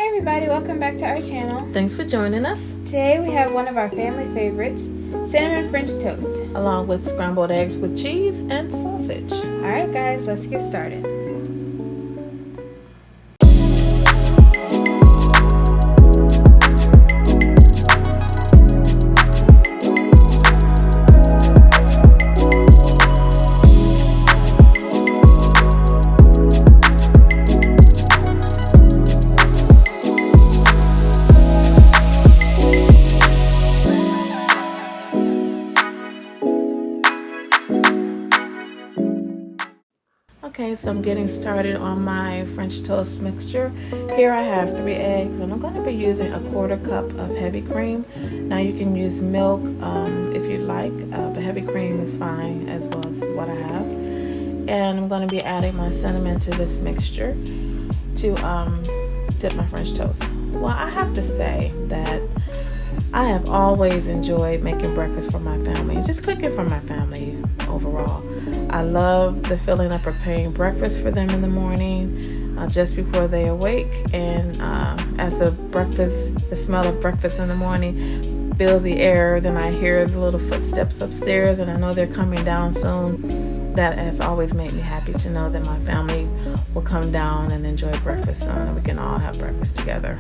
everybody, welcome back to our channel. Thanks for joining us. Today we have one of our family favorites, cinnamon French toast. Along with scrambled eggs with cheese and sausage. Alright guys, let's get started. Okay, so I'm getting started on my French toast mixture. Here I have 3 eggs, and I'm going to be using a 1/4 cup of heavy cream. Now you can use milk if you'd like, but heavy cream is fine as well. This is what I have. And I'm going to be adding my cinnamon to this mixture to dip my French toast. Well, I have to say that I have always enjoyed making breakfast for my family, just cooking for my family overall. I love the feeling of preparing breakfast for them in the morning, just before they awake. And as the smell of breakfast in the morning fills the air, then I hear the little footsteps upstairs and I know they're coming down soon. That has always made me happy to know that my family will come down and enjoy breakfast soon and we can all have breakfast together.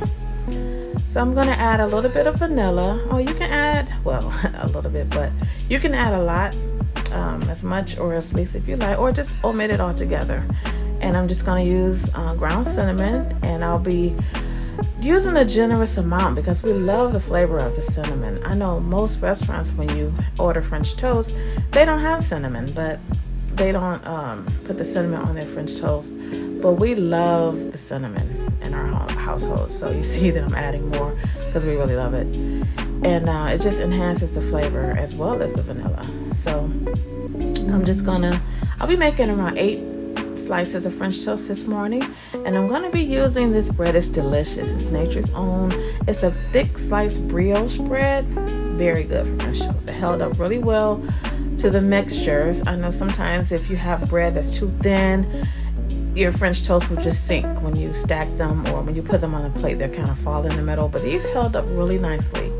So I'm going to add a little bit of vanilla. Oh, you can add, well, a little bit, but you can add a lot, as much or as least if you like, or just omit it all together. And I'm just going to use ground cinnamon, and I'll be using a generous amount because we love the flavor of the cinnamon. I know most restaurants, when you order French toast, they don't have cinnamon, but they don't put the cinnamon on their French toast. But we love the cinnamon in our household, so you see that I'm adding more because we really love it. And it just enhances the flavor as well as the vanilla. So I'll be making around 8 slices of French toast this morning, and I'm going to be using this bread. It's delicious. It's Nature's Own. It's a thick sliced brioche bread. Very good for French toast. It held up really well to the mixtures. I know sometimes if you have bread that's too thin, your French toast will just sink when you stack them, or when you put them on a plate, they'll kind of fall in the middle. But these held up really nicely.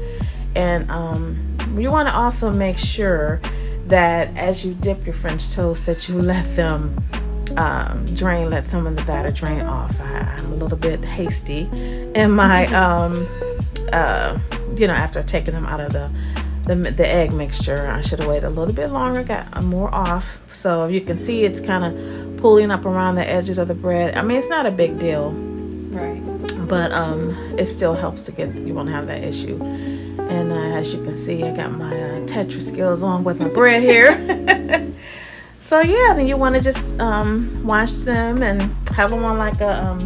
And you want to also make sure that as you dip your French toast that you let them let some of the batter drain off. I'm a little bit hasty in my after taking them out of the egg mixture. I should have waited a little bit longer, got more off. So you can see it's kind of pulling up around the edges of the bread. I mean, it's not a big deal, Right. but it still helps you won't have that issue. And as you can see, I got my Tetris skills on with my bread here. So yeah, then you want to just wash them and have them on like a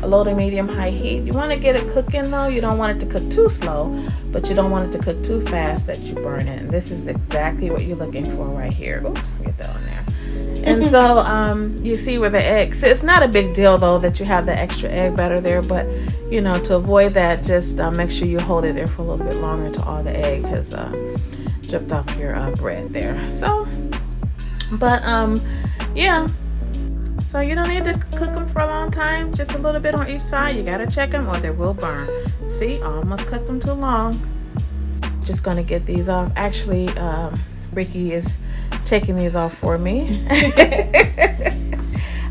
low to medium high heat. You want to get it cooking though. You don't want it to cook too slow, but you don't want it to cook too fast that you burn it. And this is exactly what you're looking for right here. Oops, get that on there. And so you see where the eggs, it's not a big deal though that you have the extra egg batter there, but to avoid that, just make sure you hold it there for a little bit longer until all the egg has dripped off your bread there. So yeah, so you don't need to cook them for a long time, just a little bit on each side. You got to check them or they will burn. See, I almost cooked them too long. Just going to get these off. Actually, Ricki is taking these off for me.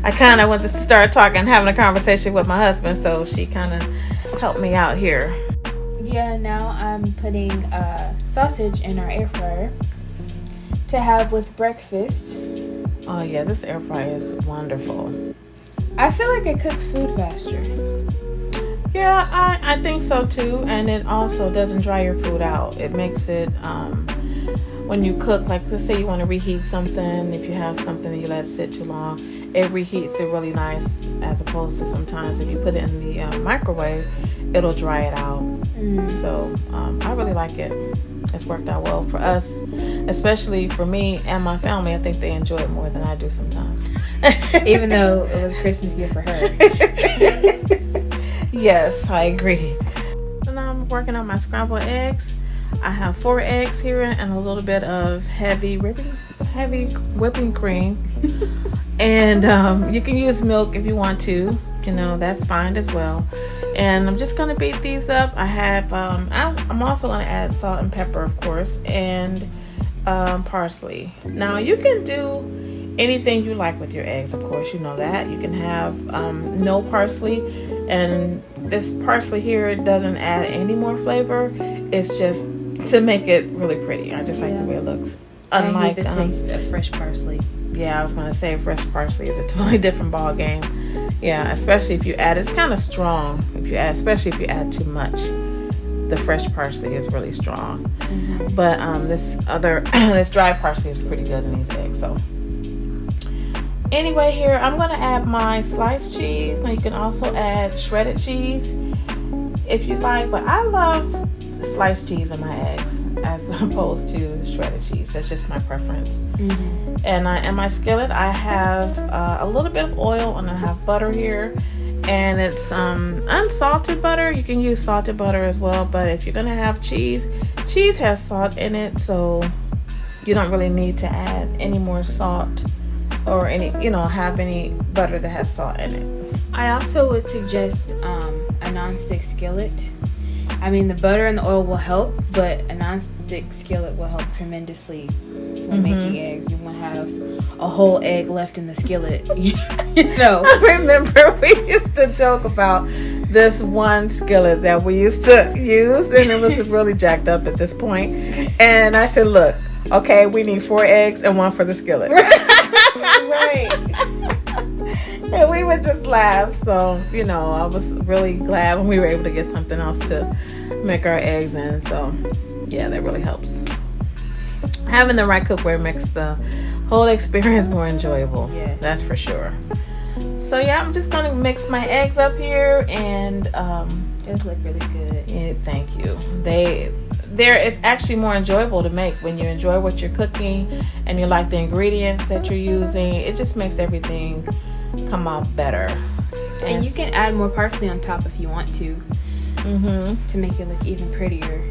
I kind of went to start having a conversation with my husband, so she kind of helped me out here. Yeah, now I'm putting sausage in our air fryer to have with breakfast. Oh yeah, this air fryer is wonderful. I feel like it cooks food faster. Yeah, I think so too, and it also doesn't dry your food out. It makes it when you cook, like let's say you want to reheat something, if you have something and you let it sit too long, it reheats it really nice, as opposed to sometimes if you put it in the microwave, it'll dry it out. So I really like it. It's worked out well for us, especially for me and my family. I think they enjoy it more than I do sometimes. Even though it was a Christmas gift for her. Yes, I agree. So now I'm working on my scrambled eggs. I have 4 eggs here and a little bit of heavy whipping cream. And you can use milk if you want to. That's fine as well. And I'm just going to beat these up. I have, I'm also going to add salt and pepper, of course, and parsley. Now, you can do anything you like with your eggs, of course, you know that. You can have no parsley, and this parsley here doesn't add any more flavor. It's just to make it really pretty. I just like the way it looks. Unlike I hate the taste of fresh parsley. Yeah, I was going to say fresh parsley is a totally different ball game. Yeah, especially if you add, it's kind of strong. Especially if you add too much, the fresh parsley is really strong. Mm-hmm. But this dry parsley is pretty good in these eggs. So anyway, here I'm going to add my sliced cheese. Now you can also add shredded cheese if you like, but I love sliced cheese in my eggs as opposed to shredded cheese. That's just my preference. Mm-hmm. And in my skillet, I have a little bit of oil, and I have butter here, and it's unsalted butter. You can use salted butter as well, but if you're gonna have cheese has salt in it, so you don't really need to add any more salt or have any butter that has salt in it. I also would suggest a non-stick skillet. I mean, the butter and the oil will help, but a non-stick skillet will help tremendously when making eggs. You won't have a whole egg left in the skillet. I remember we used to joke about this one skillet that we used to use, and it was really jacked up at this point. And I said, look, okay, we need 4 eggs and 1 for the skillet. Right. And we would just laugh. So, I was really glad when we were able to get something else to make our eggs in. So, yeah, that really helps. Having the right cookware makes the whole experience more enjoyable. Yeah, that's for sure. So, yeah, I'm just going to mix my eggs up here. And those look really good. Yeah, thank you. It's actually more enjoyable to make when you enjoy what you're cooking and you like the ingredients that you're using. It just makes everything come out better. And you can add more parsley on top if you want to make it look even prettier.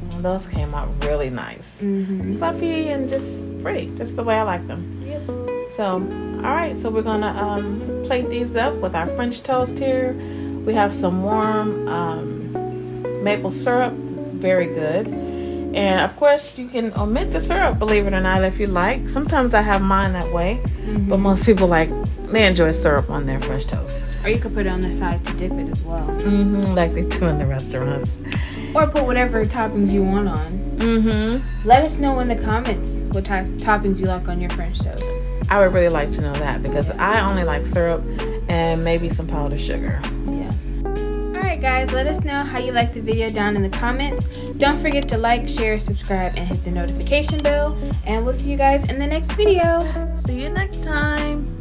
Well, those came out really nice. Fluffy and just pretty, just the way I like them. Yep. So, all right, so we're gonna plate these up with our French toast here. We have some warm maple syrup, very good. And of course, you can omit the syrup, believe it or not, if you like. Sometimes I have mine that way, but most people they enjoy syrup on their French toast. Or you could put it on the side to dip it as well. Like they do in the restaurants. Or put whatever toppings you want on. Let us know in the comments what type toppings you like on your French toast. I would really like to know that, because I only like syrup and maybe some powdered sugar. Yeah. Alright guys, let us know how you like the video down in the comments. Don't forget to like, share, subscribe, and hit the notification bell. And we'll see you guys in the next video. See you next time.